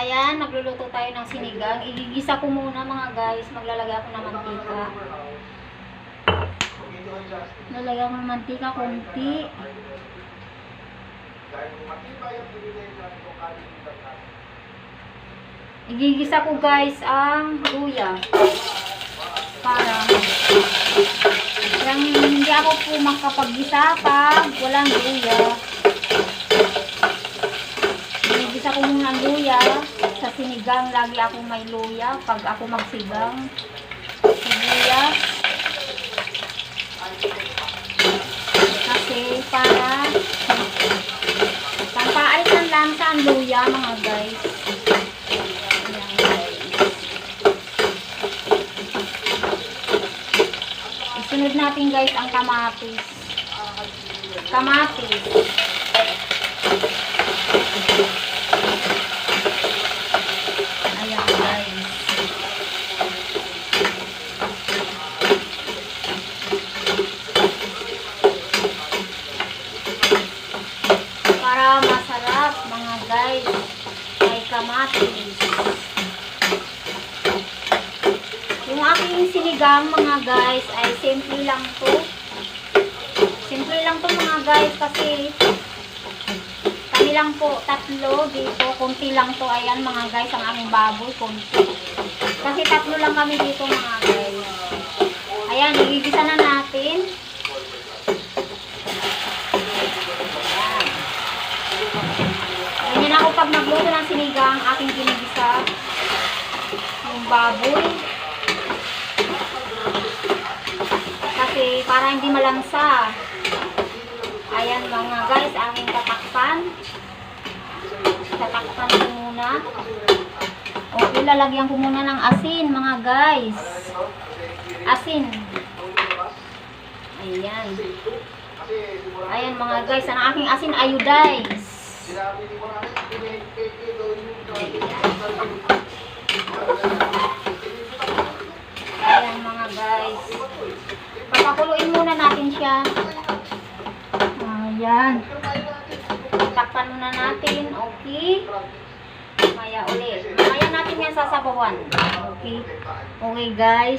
ayan, magluluto tayo ng sinigang. Igigisa ko muna mga guys. Maglalagay ako ng mantika. Lalagay ako ng mantika konti. Igigisa ko guys ang luya. Para hindi ako po makapaggisa pag walang luya. Igigisa ko muna ang luya. Sa sinigang, lagi ako may luya pag ako magsigang. Sibuyas. Kasi para pampaalis ng lansa ang luya mga guys. Ayan guys. Isunod natin guys ang kamatis. Kamatis. Ayan guys. Para masarap mga guys, may kamatis. Yung aking sinigang mga guys ay simple lang to. Simple lang to mga guys kasi kami lang po, tatlo dito, konti lang to. Ayan mga guys, ang aming baboy, konti. Kasi tatlo lang kami dito mga guys. Ayan, igigisa na natin. Ganyan ako pag nagluto ng sinigang, aking ginigisa yung baboy. Kasi para hindi malansa. Ayan mga guys, aming tatakpan. Tatakpan ko muna. Okay, lalagyan ko muna ng asin mga guys. Asin. Ayan. Ayan mga guys, ang aking asin iodize. Ayan mga guys. Papakuluin muna natin siya. Ayan. Takpan muna natin. Okay. Maya ulit. Maya natin yan sasabawan. Okay. Okay guys.